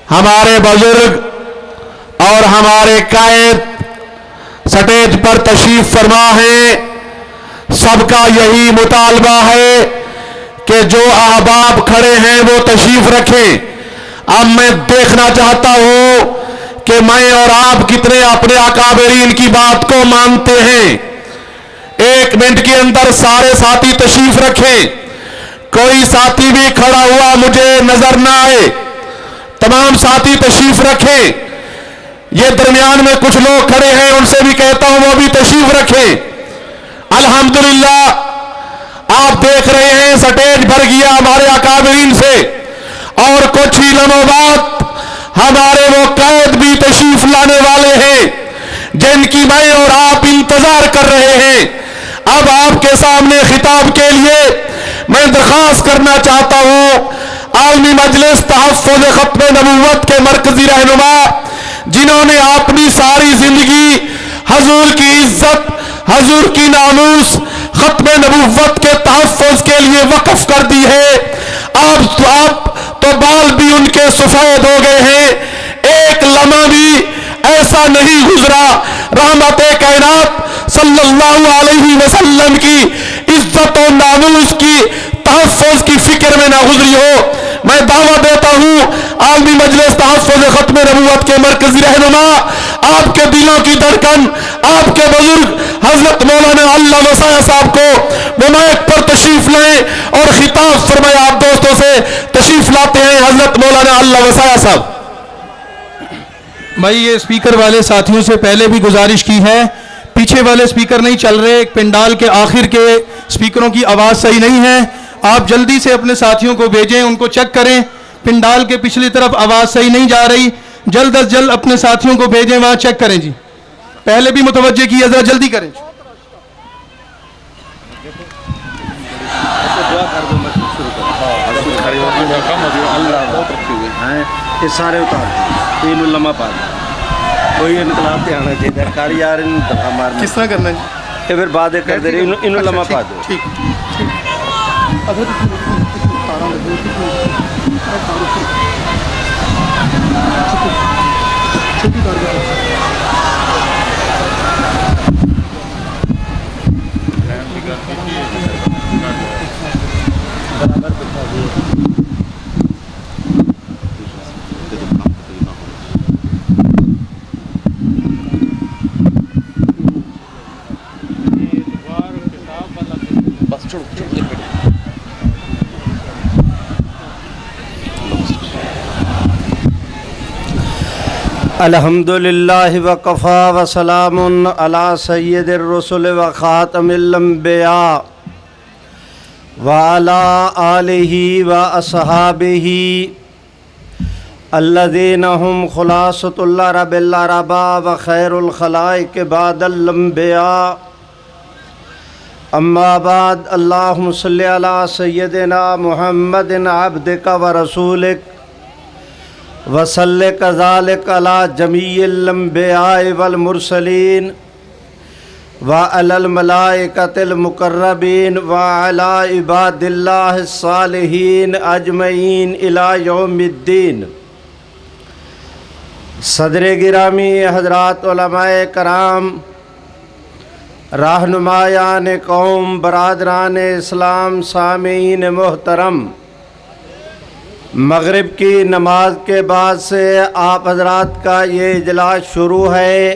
ہمارے بزرگ اور ہمارے قائد سٹیج پر تشریف فرما ہیں، سب کا یہی مطالبہ ہے کہ جو احباب کھڑے ہیں وہ تشریف رکھیں۔ اب میں دیکھنا چاہتا ہوں کہ میں اور آپ کتنے اپنے اکابرین کی بات کو مانتے ہیں۔ 1 منٹ کے اندر سارے ساتھی تشریف رکھیں، کوئی ساتھی بھی کھڑا ہوا مجھے نظر نہ آئے۔ تمام ساتھی تشریف رکھیں۔ یہ درمیان میں کچھ لوگ کھڑے ہیں، ان سے بھی کہتا ہوں وہ بھی تشریف رکھیں۔ الحمدللہ آپ دیکھ رہے ہیں سٹیج بھر گیا ہمارے اکابرین سے، اور کچھ ہی لمحوں بعد ہمارے وہ قائد بھی تشریف لانے والے ہیں جن کی میں اور آپ انتظار کر رہے ہیں۔ اب آپ کے سامنے خطاب کے لیے میں درخواست کرنا چاہتا ہوں عالمی مجلس تحفظ ختم نبوت کے مرکزی رہنما، جنہوں نے اپنی ساری زندگی حضور کی عزت، حضور کی ناموس، ختم نبوت کے تحفظ کے لیے وقف کر دی ہے۔ آپ تو بال بھی ان کے سفید ہو گئے ہیں، ایک لمحہ بھی ایسا نہیں گزرا رحمت کائنات صلی اللہ علیہ وسلم کی عزت و ناموس کی تحفظ کی فکر میں نہ گزری ہو۔ میں دعویٰ دیتا ہوں عالمی مجلس تحفظ ختم نبوت کے مرکزی رہنما، آپ کے دلوں کی دھڑکن، آپ کے بزرگ حضرت مولانا اللہ وسایہ صاحب کو وہ مائک پر تشریف لائیں اور خطاب فرمائے۔ آپ دوستوں سے تشریف لاتے ہیں حضرت مولانا اللہ وسایہ صاحب۔ میں یہ اسپیکر والے ساتھیوں سے پہلے بھی گزارش کی ہے، پیچھے والے اسپیکر نہیں چل رہے، پنڈال کے آخر کے اسپیکروں کی آواز صحیح نہیں ہے، آپ جلدی سے اپنے ساتھیوں کو بھیجیں، ان کو چیک کریں، پنڈال کے پچھلی طرف آواز صحیح نہیں جا رہی، جلد از جلد اپنے ساتھیوں کو بھیجیں، وہاں چیک کریں جی، پہلے بھی متوجہ کیا، ذرا جلدی کریں۔ یہ سارے اتار تین علماء پاک کوئی انقلاب تے آنا چاہیے، کاری یار ان دفعہ مارنا کس طرح کرنا ہے؟ یہ پھر باتیں کر دے رہے ان علماء پا دو۔ ٹھیک الحمدللہ وکفا وسلام علی سید الرسل وخاتم الانبیاء وعلی آلہ واصحابہ الذین هم خلاصۃ اللہ رب العربا وخیر الخلائق بعد الانبیاء اما بعد اللہم صلی علی سیدنا محمد عبدک ورسولک وصلی کذالک علی جمیع الانبیاء والمرسلین وعلی الملائکۃ المقربین وعلی عباد اللہ الصالحین اجمعین الی یوم الدین۔ صدر گرامی حضرات علماء کرام، رہنمایان قوم، برادران اسلام، سامعین محترم، مغرب کی نماز کے بعد سے آپ حضرات کا یہ اجلاس شروع ہے۔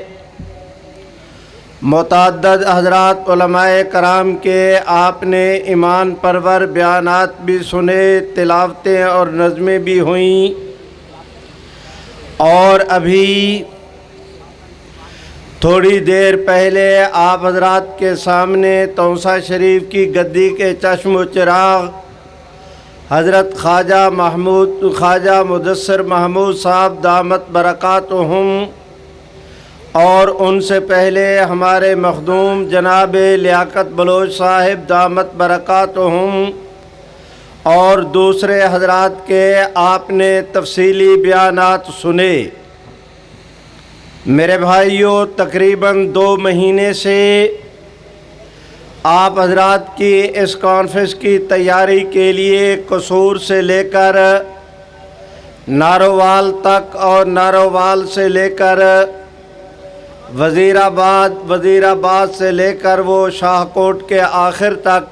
متعدد حضرات علماء کرام کے آپ نے ایمان پرور بیانات بھی سنے، تلاوتیں اور نظمیں بھی ہوئیں، اور ابھی تھوڑی دیر پہلے آپ حضرات کے سامنے توسہ شریف کی گدی کے چشم و چراغ حضرت خواجہ مدثر محمود صاحب دامت برکاتہم، اور ان سے پہلے ہمارے مخدوم جناب لیاقت بلوچ صاحب دامت برکاتہم، اور دوسرے حضرات کے آپ نے تفصیلی بیانات سنے۔ میرے بھائیوں، تقریباً 2 مہینے سے آپ حضرات کی اس کانفرنس کی تیاری کے لیے قصور سے لے کر नारोवाल तक और नारोवाल से लेकर वज़ीराबाद, वज़ीराबाद से लेकर वो शाहकोट के आखिर तक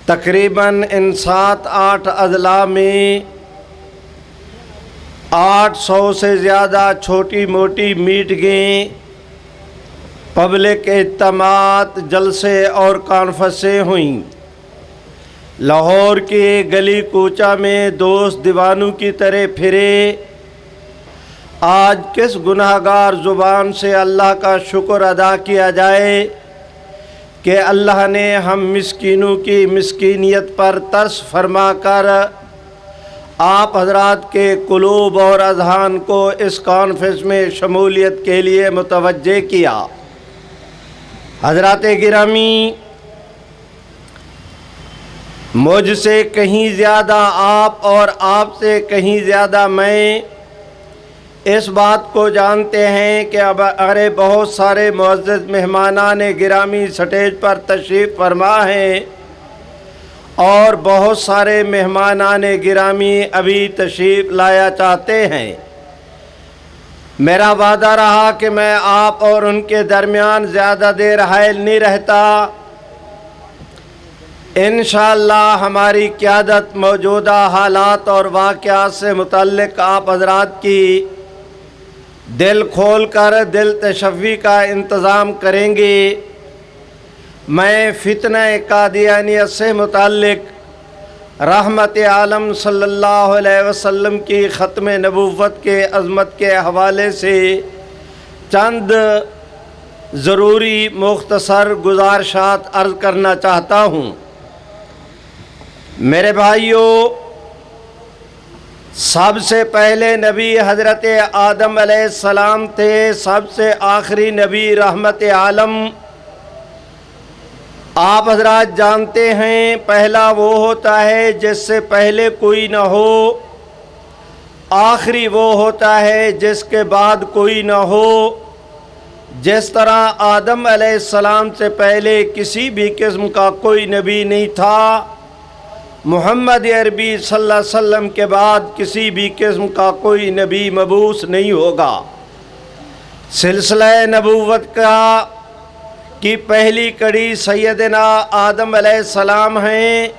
तकरीबन इन 7-8 अजला में 800 से ज़्यादा छोटी मोटी मीटिंगें, पब्लिक इज्तिमात, जलसे और कॉन्फ्रेंसें हुईं। लाहौर के गली कूचा में दोस्त दीवानों की तरह फिरे। आज किस गुनाहगार ज़ुबान से अल्लाह का शुक्र अदा किया जाए कि अल्लाह ने हम मिस्कीनों की मिस्कीनियत पर तरस फरमा कर आप हजरात के कुलूब और अज़हान को इस कॉन्फ्रेंस में शमूलियत के लिए मुतवज्जे किया। हजरात गिरामी, मुझसे कहीं ज़्यादा आप और आपसे कहीं ज़्यादा मैं इस बात को जानते हैं कि अब अरे बहुत सारे मुअज़्ज़ज़ मेहमानान गिरामी स्टेज पर तशरीफ़ फरमा हैं और बहुत सारे मेहमानान गिरामी अभी तशरीफ़ लाया चाहते हैं। मेरा वादा रहा कि मैं आप और उनके दरमियान ज़्यादा देर हायल नहीं रहता। इंशाअल्लाह हमारी क़यादत मौजूदा हालात और वाक़यात से मुतल्लिक़ आप हज़रात की दिल खोल कर दिल तशफ़ी का इंतज़ाम करेंगे। मैं फितना कादियानियत से मुतल्लिक़ रहमत आलम सल्लल्लाहु अलैहि वसल्लम की ख़त्म नबूवत के अज़मत के हवाले से चंद ज़रूरी मुख्तसर गुज़ारिशात अर्ज़ करना चाहता हूँ। मेरे भाइयों, सबसे पहले नबी हज़रत आदम अलैहिस्सलाम थे, सबसे आखिरी नबी रहमत आलम। आप हज़रात जानते हैं पहला वो होता है जिससे पहले कोई न हो, आखिरी वो होता है जिसके बाद कोई न हो। जिस तरह आदम अलैहिस्सलाम से पहले किसी भी किस्म का कोई नबी नहीं था, मुहम्मद अरबी सल्लल्लाहु अलैहि वसल्लम के बाद किसी भी किस्म का कोई नबी मबूस नहीं होगा। सिलसिला नबूवत का की पहली कड़ी सैयदना आदम अलैहिस्सलाम हैं।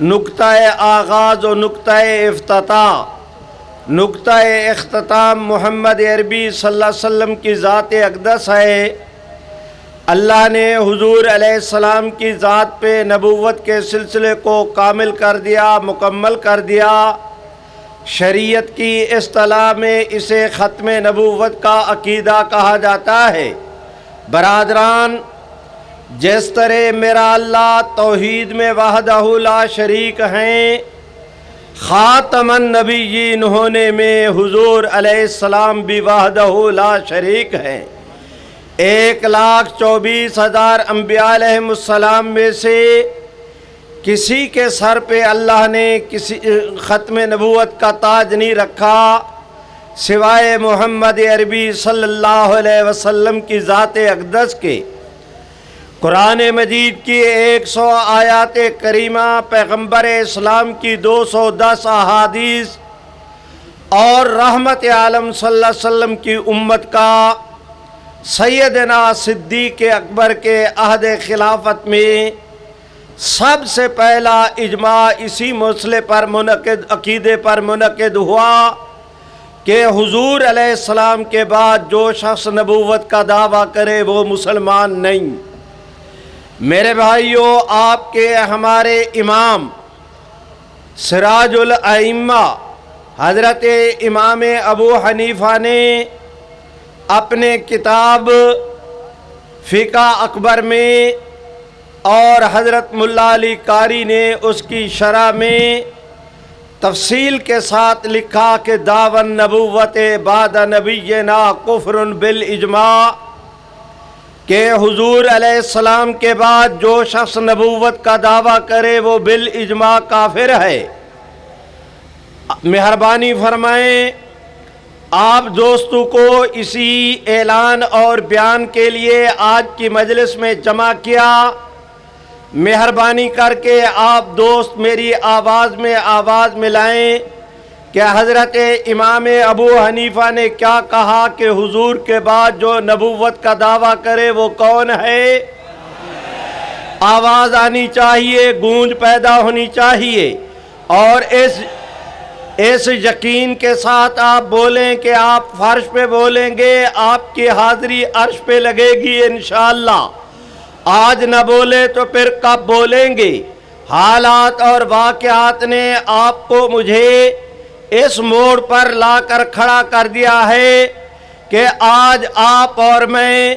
नुक्ता-ए आगाज़ और नुक्ता-ए इफ्तिताह, नुक्ता-ए इख्तिताम मुहम्मद अरबी सल्लल्लाहु अलैहि वसल्लम की ज़ात अक़दस है। अल्लाह ने हुज़ूर अलैहिस्सलाम की ज़ात पे नबूवत के सिलसिले को कामिल कर दिया, मुकम्मल कर दिया। शरीयत की इस्तिलाह में इसे ख़त्म नबूवत का अक़ीदा कहा जाता है। बरादरान, जिस तरह मेरा अल्लाह तौहीद में वहदहु ला शरीक हैं, ख़ातमन नबिय्यीन होने में हुज़ूर अलैहिस्सलाम भी वहदहु ला शरीक हैं। 1,24,000 अम्बिया अलैहिमुस्सलाम में से किसी के सर पे अल्लाह ने किसी ख़त्म नबूवत का ताज नहीं रखा सिवाय मुहम्मद अरबी सल्लल्लाहु अलैहि वसल्लम की ज़ात अक़दस के। कुरान मजीद की 100 आयात करीमा, पैगम्बर इस्लाम की 210 अहादीस और रहमत आलम सल्लल्लाहु अलैहि वसल्लम की उम्मत का सैयदना सिद्दीक़ अकबर के अहद खिलाफत में सबसे पहला इजमा इसी मसले पर मुनक़िद, अक़ीदे पर मुनक़िद हुआ कि हुज़ूर अलैहिस्सलाम के बाद जो शख्स नबूवत का दावा करे वो मुसलमान नहीं। मेरे भाइयों, आपके हमारे इमाम सिराजुल अइम्मा हज़रत इमाम अबू हनीफ़ा ने अपने किताब फ़िक़्ह अकबर में और हज़रत मुल्ला अली कारी ने उसकी शरह में तफसील के साथ लिखा कि दावन नबूवत बाद नबीना कुफ्रुन बिल इजमा, कि हुज़ूर अलैहिस्सलाम के बाद जो शख्स नबूवत का दावा करे वो बिल इजमा काफिर है। मेहरबानी फरमाएं, आप दोस्तों को इसी ऐलान और बयान के लिए आज की मजलिस में जमा किया। मेहरबानी करके आप दोस्त मेरी आवाज़ में आवाज़ मिलाएं کہ حضرت امام ابو حنیفہ نے کیا کہا کہ حضور کے بعد جو نبوت کا دعویٰ کرے وہ کون ہے؟ آواز آنی چاہیے، گونج پیدا ہونی چاہیے، اور اس یقین کے ساتھ آپ بولیں کہ آپ فرش پہ بولیں گے، آپ کی حاضری عرش پہ لگے گی انشاءاللہ۔ آج نہ بولے تو پھر کب بولیں گے؟ حالات اور واقعات نے آپ کو مجھے اس موڑ پر لا کر کھڑا کر دیا ہے کہ آج آپ اور میں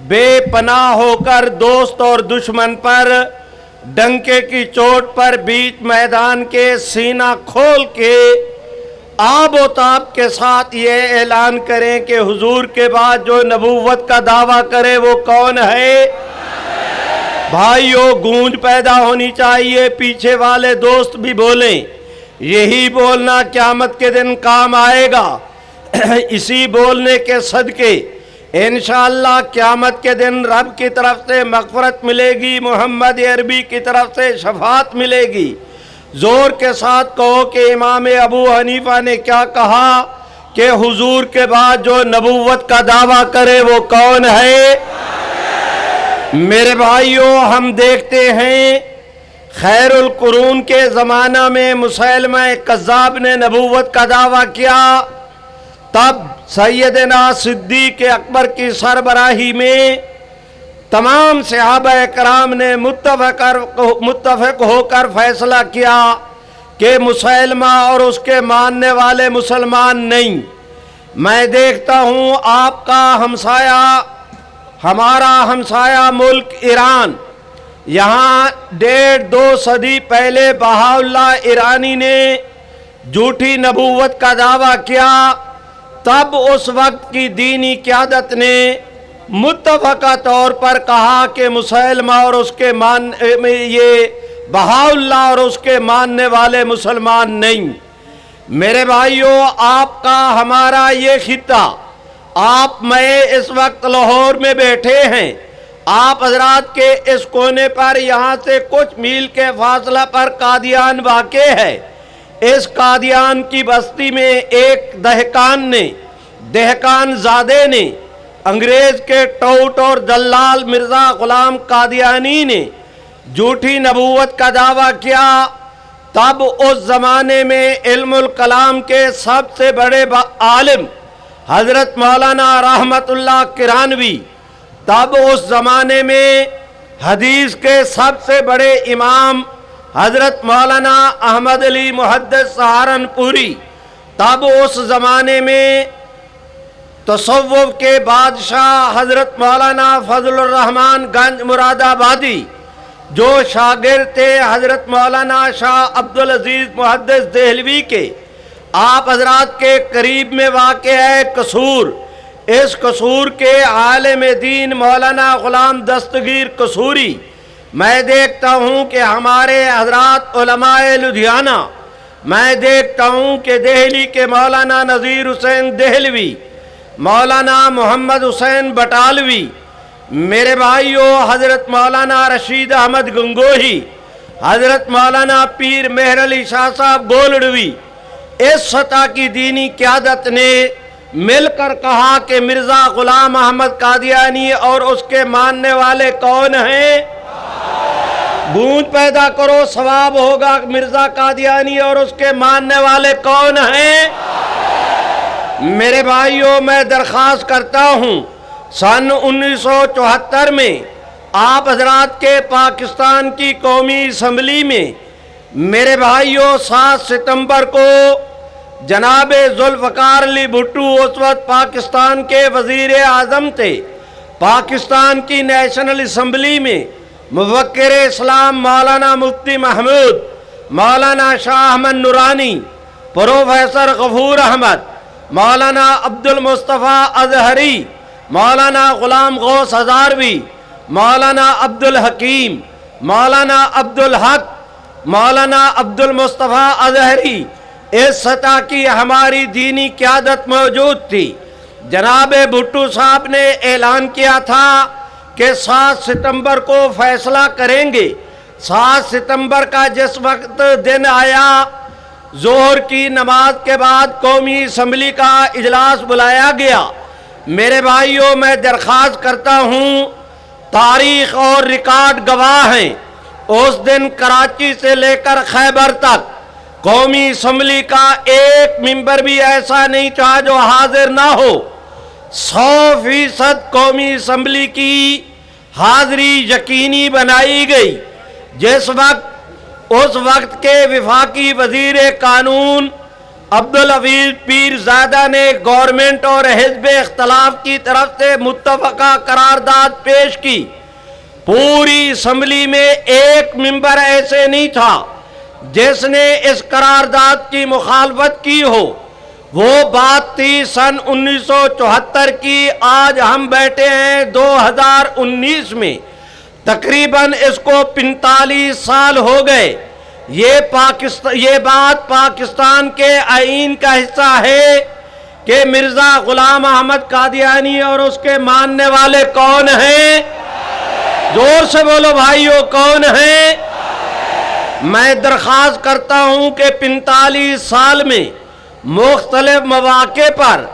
بے پناہ ہو کر دوست اور دشمن پر ڈنکے کی چوٹ پر بیچ میدان کے سینہ کھول کے آب و تاب کے ساتھ یہ اعلان کریں کہ حضور کے بعد جو نبوت کا دعویٰ کرے وہ کون ہے؟ بھائیو، گونج پیدا ہونی چاہیے، پیچھے والے دوست بھی بولیں۔ یہی بولنا قیامت کے دن کام آئے گا۔ اسی بولنے کے صدقے انشاءاللہ قیامت کے دن رب کی طرف سے مغفرت ملے گی، محمد عربی کی طرف سے شفاعت ملے گی۔ زور کے ساتھ کہو کہ امام ابو حنیفہ نے کیا کہا کہ حضور کے بعد جو نبوت کا دعویٰ کرے وہ کون ہے؟ میرے بھائیوں، ہم دیکھتے ہیں خیر القرون کے زمانہ میں مسیلمہ کذاب نے نبوت کا دعویٰ کیا، تب سیدنا صدیق اکبر کی سربراہی میں تمام صحابہ کرام نے متفق ہو کر فیصلہ کیا کہ مسیلمہ اور اس کے ماننے والے مسلمان نہیں۔ میں دیکھتا ہوں آپ کا ہمسایہ، ہمارا ہمسایہ ملک ایران، یہاں 1.5-2 صدی پہلے بہاءاللہ ایرانی نے جھوٹی نبوت کا دعویٰ کیا، تب اس وقت کی دینی قیادت نے متفقہ طور پر کہا کہ مسیلمہ اور اس کے یہ بہاءاللہ اور اس کے ماننے والے مسلمان نہیں۔ میرے بھائیوں، آپ کا ہمارا یہ خطہ، آپ میں اس وقت لاہور میں بیٹھے ہیں، آپ حضرات کے اس کونے پر یہاں سے کچھ میل کے فاصلہ پر قادیان واقع ہے۔ اس قادیان کی بستی میں ایک دہقان زادے نے، انگریز کے ٹوٹ اور دلال مرزا غلام قادیانی نے جھوٹی نبوت کا دعویٰ کیا۔ تب اس زمانے میں علم الکلام کے سب سے بڑے عالم حضرت مولانا رحمت اللہ کرانوی، تب اس زمانے میں حدیث کے سب سے بڑے امام حضرت مولانا احمد علی محدث سہارنپوری، تب اس زمانے میں تصوف کے بادشاہ حضرت مولانا فضل الرحمن گنج مراد آبادی، جو شاگرد تھے حضرت مولانا شاہ عبدالعزیز محدث دہلوی کے، آپ حضرات کے قریب میں واقع ہے قصور۔ اس قصور کے عالم دین مولانا غلام دستگیر قصوری، میں دیکھتا ہوں کہ ہمارے حضرات علماء لدھیانہ، میں دیکھتا ہوں کہ دہلی کے مولانا نذیر حسین دہلوی، مولانا محمد حسین بٹالوی، میرے بھائیوں حضرت مولانا رشید احمد گنگوہی، حضرت مولانا پیر مہر علی شاہ صاحب گولڑوی، اس سطح کی دینی قیادت نے مل کر کہا کہ مرزا غلام احمد قادیانی اور اس کے ماننے والے کون ہیں؟ گونج پیدا کرو، ثواب ہوگا۔ مرزا قادیانی اور اس کے ماننے والے کون ہیں؟ میرے بھائیوں، میں درخواست کرتا ہوں، سن 1974 میں آپ حضرات کے پاکستان کی قومی اسمبلی میں میرے بھائیوں 7 ستمبر کو جناب ذوالفقار علی بھٹو اس وقت پاکستان کے وزیر اعظم تھے، پاکستان کی نیشنل اسمبلی میں مفکر اسلام مولانا مفتی محمود، مولانا شاہ احمد نورانی، پروفیسر غفور احمد، مولانا عبد المصطفیٰ اظہری، مولانا غلام غوث ہزاروی، مولانا عبد الحکیم، مولانا عبد الحق، مولانا عبد المصطفیٰ اظہری، اس سطح کی ہماری دینی قیادت موجود تھی۔ جناب بھٹو صاحب نے اعلان کیا تھا کہ 7 ستمبر کو فیصلہ کریں گے۔ 7 ستمبر کا جس وقت دن آیا ظہر کی نماز کے بعد قومی اسمبلی کا اجلاس بلایا گیا۔ میرے بھائیوں، میں درخواست کرتا ہوں، تاریخ اور ریکارڈ گواہ ہیں، اس دن کراچی سے لے کر خیبر تک قومی اسمبلی کا ایک ممبر بھی ایسا نہیں تھا جو حاضر نہ ہو۔ 100% قومی اسمبلی کی حاضری یقینی بنائی گئی۔ اس وقت کے وفاقی وزیر قانون عبدالحفیظ پیرزادہ نے گورنمنٹ اور حزب اختلاف کی طرف سے متفقہ قرارداد پیش کی۔ پوری اسمبلی میں ایک ممبر ایسے نہیں تھا جس نے اس قرارداد کی مخالفت کی ہو۔ وہ بات تھی سن 1974 کی، آج ہم بیٹھے ہیں 2019 میں، تقریباً اس کو 45 سال ہو گئے۔ یہ بات پاکستان کے آئین کا حصہ ہے کہ مرزا غلام احمد قادیانی اور اس کے ماننے والے کون ہیں؟ زور سے بولو بھائیو، کون ہیں؟ میں درخواست کرتا ہوں کہ 45 سال میں مختلف مواقع پر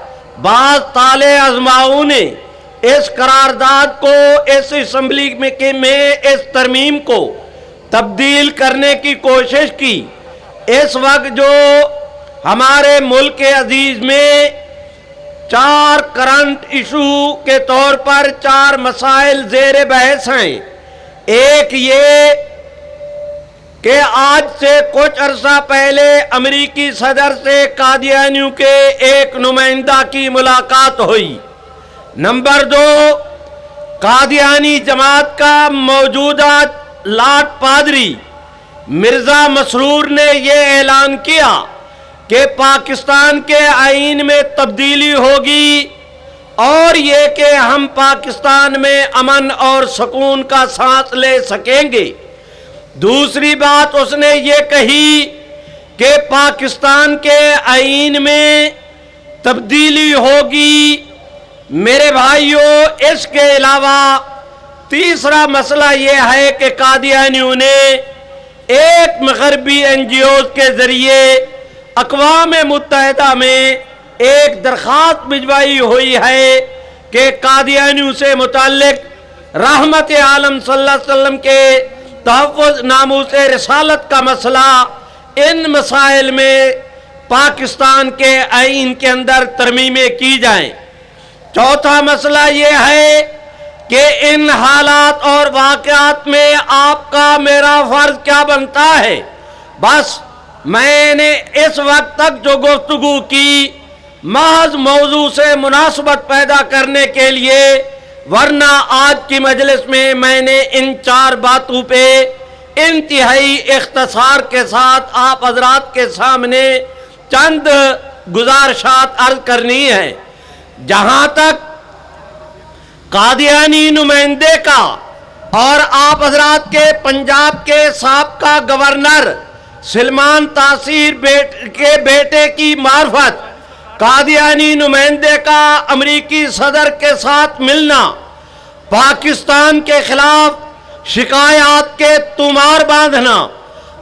بعض طالع ازماؤں نے اس قرارداد کو، اس اسمبلی میں اس ترمیم کو تبدیل کرنے کی کوشش کی۔ اس وقت جو ہمارے ملک عزیز میں 4 کرنٹ ایشو کے طور پر 4 مسائل زیر بحث ہیں۔ ایک یہ کہ آج سے کچھ عرصہ پہلے امریکی صدر سے قادیانیوں کے ایک نمائندہ کی ملاقات ہوئی۔ نمبر 2، قادیانی جماعت کا موجودہ لاٹ پادری مرزا مسرور نے یہ اعلان کیا کہ پاکستان کے آئین میں تبدیلی ہوگی اور یہ کہ ہم پاکستان میں امن اور سکون کا سانس لے سکیں گے۔ دوسری بات اس نے یہ کہی کہ پاکستان کے آئین میں تبدیلی ہوگی۔ میرے بھائیوں، اس کے علاوہ تیسرا مسئلہ یہ ہے کہ قادیانیوں نے ایک مغربی NGOs کے ذریعے اقوام متحدہ میں ایک درخواست بھجوائی ہوئی ہے کہ قادیانیوں سے متعلق رحمت عالم صلی اللہ علیہ وسلم کے تحفظ ناموس رسالت کا مسئلہ، ان مسائل میں پاکستان کے آئین کے اندر ترمیمیں کی جائیں۔ چوتھا مسئلہ یہ ہے کہ ان حالات اور واقعات میں آپ کا میرا فرض کیا بنتا ہے؟ بس میں نے اس وقت تک جو گفتگو کی محض موضوع سے مناسبت پیدا کرنے کے لیے، ورنہ آج کی مجلس میں نے ان 4 باتوں پہ انتہائی اختصار کے ساتھ آپ حضرات کے سامنے چند گزارشات عرض کرنی ہے۔ جہاں تک قادیانی نمائندے کا اور آپ حضرات کے پنجاب کے سابقہ گورنر سلمان تاثیر کے بیٹے کی معرفت قادیانی نمائندے کا امریکی صدر کے ساتھ ملنا، پاکستان کے خلاف شکایات کے طومار باندھنا،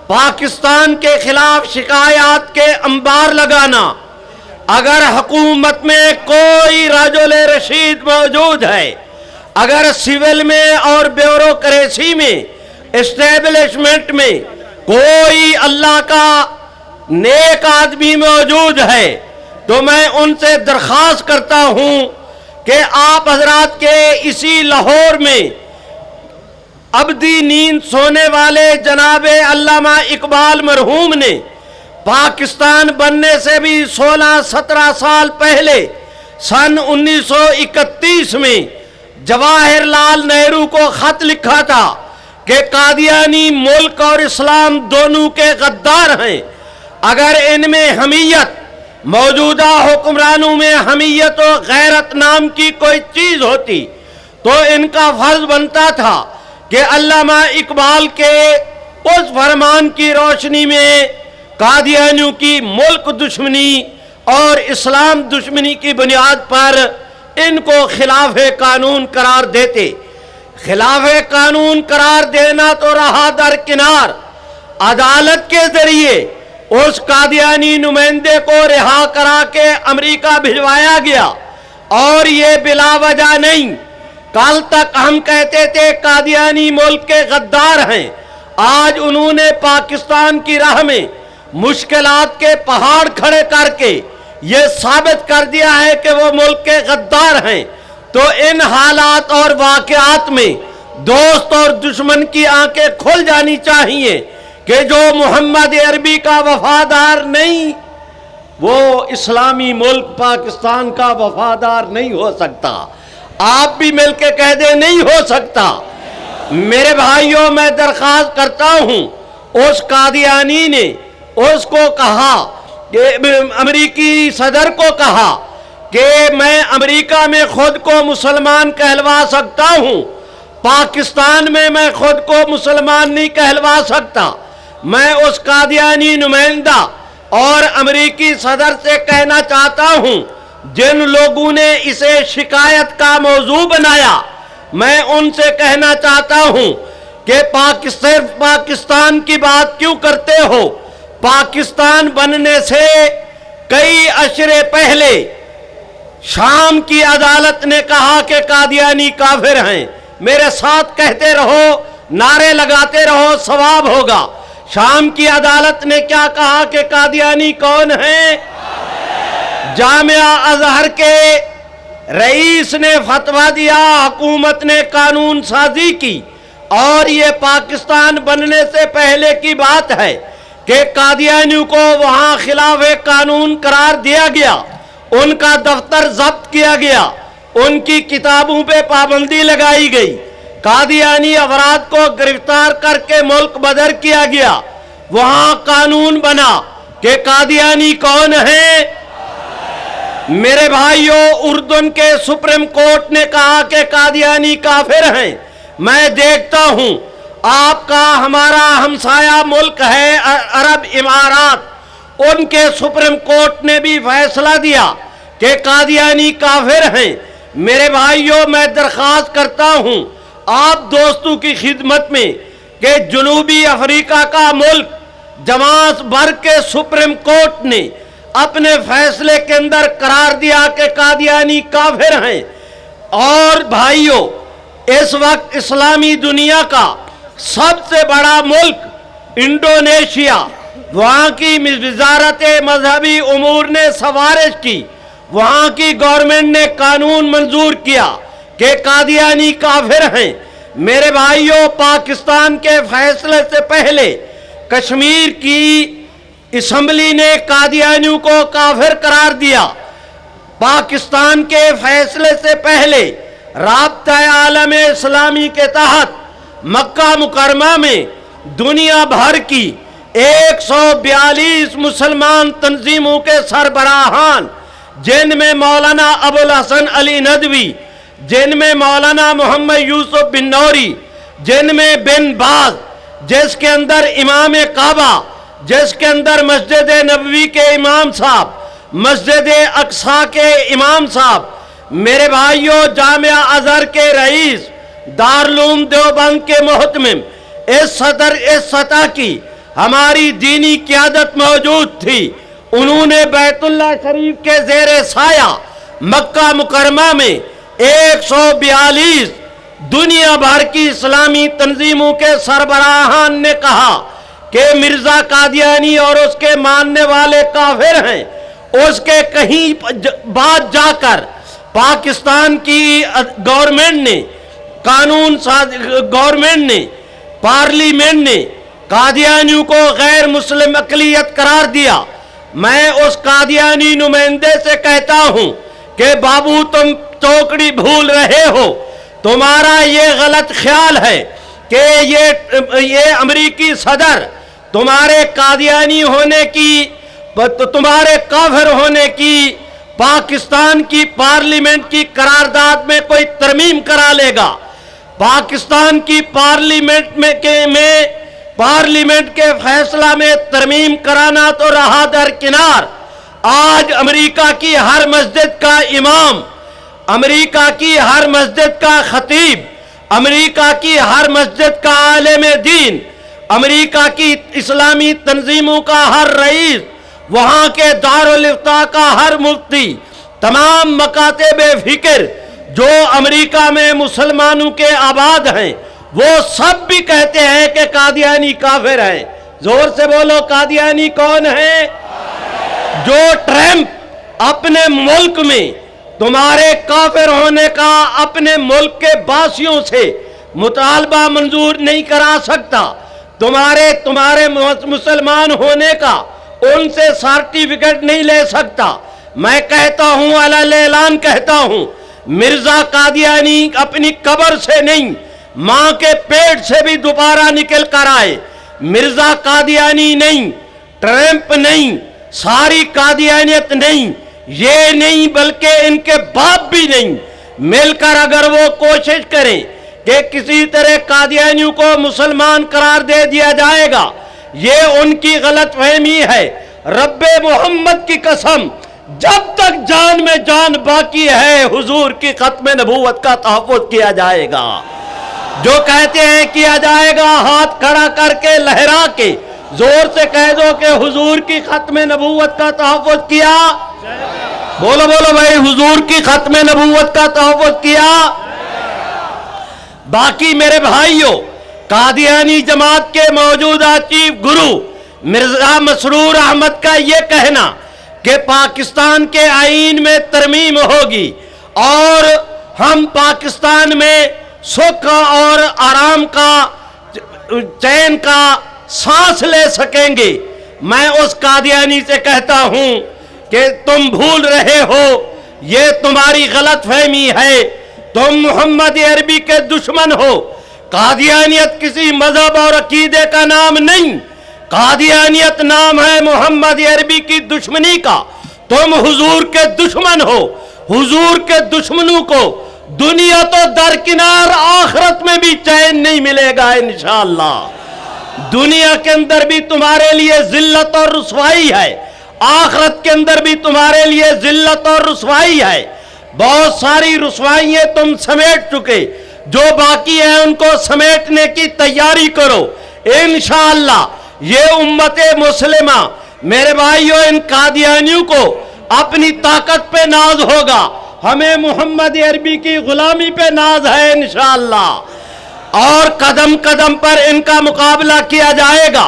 پاکستان کے خلاف شکایات کے انبار لگانا، اگر حکومت میں کوئی رجل رشید موجود ہے، اگر سول میں اور بیوروکریسی میں، اسٹیبلشمنٹ میں کوئی اللہ کا نیک آدمی موجود ہے، تو میں ان سے درخواست کرتا ہوں کہ آپ حضرات کے اسی لاہور میں ابدی نیند سونے والے جناب علامہ اقبال مرحوم نے پاکستان بننے سے بھی 16-17 سال پہلے سن 1931 میں جواہر لال نہرو کو خط لکھا تھا کہ قادیانی ملک اور اسلام دونوں کے غدار ہیں۔ اگر ان میں حمیت، موجودہ حکمرانوں میں حمیت و غیرت نام کی کوئی چیز ہوتی تو ان کا فرض بنتا تھا کہ علامہ اقبال کے اس فرمان کی روشنی میں قادیانیوں کی ملک دشمنی اور اسلام دشمنی کی بنیاد پر ان کو خلاف قانون قرار دیتے۔ خلاف قانون قرار دینا تو رہا درکنار، عدالت کے ذریعے उस कादियानी नुमाइंदे को रिहा करा के अमेरिका भिजवाया गया। और ये बिला वजह नहीं, कल तक हम कहते थे कादियानी मुल्क के गद्दार हैं, आज उन्होंने पाकिस्तान की राह में मुश्किलात के पहाड़ खड़े करके ये साबित कर दिया है कि वो मुल्क के गद्दार हैं। तो इन हालात और वाक़यात में दोस्त और दुश्मन की आंखें खुल जानी चाहिए कि जो मोहम्मद अरबी का वफादार नहीं, वो इस्लामी मुल्क पाकिस्तान का वफादार नहीं हो सकता। आप भी मिलके कह दे नहीं हो सकता। मेरे भाइयों, मैं दरख्वास्त करता हूं, उस कादियानी ने उसको कहा कि अमेरिकी सदर को कहा कि मैं अमेरिका में खुद को मुसलमान कहलवा सकता हूं, पाकिस्तान में मैं खुद को मुसलमान नहीं कहलवा सकता। मैं उस कादियानी नुमाइंदा और अमेरिकी सदर से कहना चाहता हूं, जिन लोगों ने इसे शिकायत का मौजू बनाया, मैं उनसे कहना चाहता हूं कि सिर्फ पाकिस्तान की बात क्यों करते हो? पाकिस्तान बनने से कई अशरे पहले शाम की अदालत ने कहा कि कादियानी काफिर हैं। मेरे साथ कहते रहो, नारे लगाते रहो, सवाब होगा। शाम की अदालत ने क्या कहा कि कादियानी कौन है? जामिया अजहर के रईस ने फतवा दिया, हुकूमत ने कानून साजी की, और ये पाकिस्तान बनने से पहले की बात है कि कादियानियों को वहां खिलाफे कानून करार दिया गया, उनका दफ्तर जब्त किया गया, उनकी किताबों पे पाबंदी लगाई गई, कादियानी अफराद को गिरफ्तार करके मुल्क बदर किया गया। वहां कानून बना कि कादियानी कौन है। मेरे भाइयों, उर्दन के सुप्रीम कोर्ट ने कहा कि कादियानी काफिर हैं। मैं देखता हूं, आपका हमारा हमसाया मुल्क है अरब इमारात, उनके सुप्रीम कोर्ट ने भी फैसला दिया कि कादियानी काफिर हैं। मेरे भाइयों, मैं दरख्वास्त करता हूं आप दोस्तों की खिदमत में कि जनूबी अफ्रीका का मुल्क जमात भर के सुप्रीम कोर्ट ने अपने फैसले के अंदर करार दिया कि कादियानी काफिर हैं। और भाइयों, इस वक्त इस्लामी दुनिया का सबसे बड़ा मुल्क इंडोनेशिया, वहाँ की वजारत मजहबी उमूर ने सवारिश की, वहाँ की गवर्नमेंट ने कानून मंजूर किया कि कादियानी काफिर हैं। मेरे भाइयों, पाकिस्तान के फैसले से पहले कश्मीर की असम्बली ने कादियानियों को काफिर करार दिया। पाकिस्तान के फैसले से पहले राब्ता आलम इस्लामी के तहत मक्का मुकरमा में दुनिया भर की 142 मुसलमान तंजीमों के सरबराहान, जिनमें मौलाना अबुल हसन अली नदवी, जिनमें मौलाना मोहम्मद यूसुफ बिन नौरी, जिनमें बिन बाज, जिसके अंदर इमाम काबा, जिसके अंदर मस्जिद नबवी के इमाम साहब, मस्जिद अक्सा के इमाम साहब, मेरे भाइयों, जामिया अजहर के रईस, दारुल देवबंद के मोहतमिम, इस सतह की हमारी दीनी क़यादत मौजूद थी। उन्होंने बैतुल्लाह शरीफ के ज़ेरे साया मक्का मुकरमा में 142 दुनिया भर की इस्लामी तंजीमों के सरबराहान ने कहा कि मिर्जा कादियानी और उसके मानने वाले काफिर हैं। उसके कहीं बाद जाकर पाकिस्तान की गवर्नमेंट ने गवर्नमेंट ने पार्लियामेंट ने कादियानियों को गैर मुस्लिम अक़लियत करार दिया। मैं उस कादियानी नुमाइंदे से कहता हूं कि बाबू, तुम चौकड़ी भूल रहे हो। तुम्हारा ये गलत ख्याल है कि ये अमेरिकी सदर तुम्हारे कादियानी होने की, तुम्हारे काफिर होने की पाकिस्तान की पार्लियामेंट की करारदाद में कोई तरमीम करा लेगा। पाकिस्तान की पार्लियामेंट के फैसला में तरमीम कराना तो रहा दरकिनार, आज अमेरिका की हर मस्जिद का इमाम, अमेरिका की हर मस्जिद का खतीब, अमेरिका की हर मस्जिद का आलिम दीन अमेरिका की इस्लामी तंजीमों का हर रईस, वहाँ के दारुल इफ्ता का हर मुफ्ती, तमाम मकातबे फिक्र जो अमेरिका में मुसलमानों के आबाद हैं, वो सब भी कहते हैं कि कादियानी काफिर हैं। जोर से बोलो, कादियानी कौन है? जो ट्रम्प अपने मुल्क में तुम्हारे काफिर होने का अपने मुल्क के बासियों से मुतालबा मंजूर नहीं करा सकता, तुम्हारे मुसलमान होने का उनसे सर्टिफिकेट नहीं ले सकता। मैं कहता हूं, अलल ऐलान कहता हूं, मिर्जा कादियानी अपनी कब्र से नहीं, मां के पेट से भी दोबारा निकल कर आए। मिर्जा कादियानी नहीं, ट्रम्प नहीं, सारी कादियानियत नहीं, ये नहीं बल्कि इनके बाप भी नहीं, मिलकर अगर वो कोशिश करें कि किसी तरह कादियानियों को मुसलमान करार दे दिया जाएगा, ये उनकी गलतफहमी है। रब्बे मोहम्मद की कसम, जब तक जान में जान बाकी है हुजूर की खत्म नबूवत का तहफ़्फ़ुज़ किया जाएगा। जो कहते हैं किया जाएगा, हाथ खड़ा करके लहरा के जोर से कह दो कि हुजूर की खत्म नबूवत का तहफ़्फ़ुज़ किया। बोलो बोलो भाई, हुजूर की खत्म नबूवत का तहफ़्फ़ुज़ किया। बाकी मेरे भाइयों, कादियानी जमात के मौजूदा चीफ गुरु मिर्जा मसरूर अहमद का ये कहना कि पाकिस्तान के आईन में तरमीम होगी और हम पाकिस्तान में सुख और आराम का, चैन का सांस ले सकेंगे, मैं उस कादियानी से कहता हूं कि तुम भूल रहे हो, ये तुम्हारी गलतफहमी है, तुम मोहम्मद अरबी के दुश्मन हो। कादियानियत किसी मजहब और अकीदे का नाम नहीं, कादियानियत नाम है मोहम्मद अरबी की दुश्मनी का। तुम हुजूर के दुश्मन हो। हुजूर के दुश्मनों को दुनिया तो दरकिनार, आखिरत में भी चैन नहीं मिलेगा इंशाअल्लाह। दुनिया के अंदर भी तुम्हारे लिए जिल्लत और रुसवाई है, आखिरत के अंदर भी तुम्हारे लिए जिल्लत और रुसवाई है। बहुत सारी रुसवाइयां तुम समेट चुके, जो बाकी है उनको समेटने की तैयारी करो इंशाअल्लाह। ये उम्मते मुस्लिमा, मेरे भाइयों, इन कादियानियों को अपनी ताकत पे नाज होगा, हमें मोहम्मद अरबी की गुलामी पे नाज है इंशाअल्लाह। और कदम कदम पर इनका मुकाबला किया जाएगा।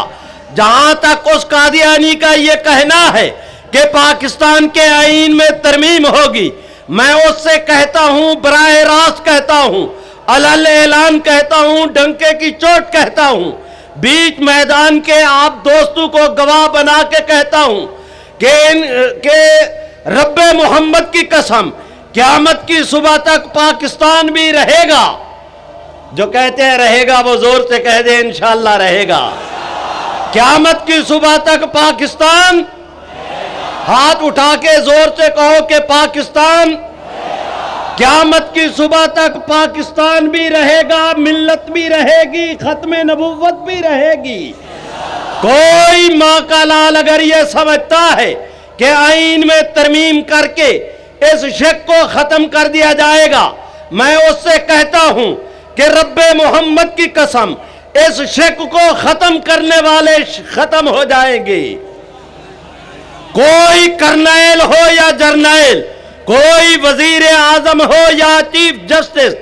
जहां तक उस कादियानी का ये कहना है कि पाकिस्तान के आईन में तरमीम होगी, मैं उससे कहता हूं, बराह रास्त कहता हूं, अलल ऐलान कहता हूं, डंके की चोट कहता हूं, बीच मैदान के आप दोस्तों को गवाह बना के कहता हूं कि रब्बे मोहम्मद की कसम, क़यामत की सुबह तक पाकिस्तान भी रहेगा। जो कहते हैं रहेगा, वो जोर से कह दे इंशाअल्लाह रहेगा। क़यामत की सुबह तक पाकिस्तान, हाथ उठा के जोर से कहो कि पाकिस्तान, क़यामत की सुबह तक पाकिस्तान भी रहेगा, मिल्लत भी रहेगी, खत्म नबूवत भी रहेगी। कोई माँ का लाल अगर ये समझता है कि आईन में तरमीम करके इस शक को खत्म कर दिया जाएगा, मैं उससे कहता हूं कि रब्बे मोहम्मद की कसम, इस शक को खत्म करने वाले खत्म हो जाएंगे। कोई कर्नल हो या जर्नल, कोई वजीर आजम हो या चीफ जस्टिस,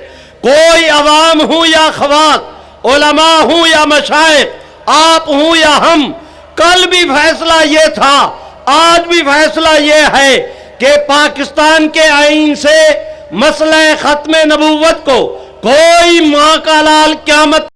कोई अवाम हो या खवास, उलमा हो या मशाइख, आप हो या हम, कल भी फैसला ये था, आज भी फैसला ये है कि पाकिस्तान के आईन से मसला खत्म नबूवत को कोई माँ का लाल क़यामत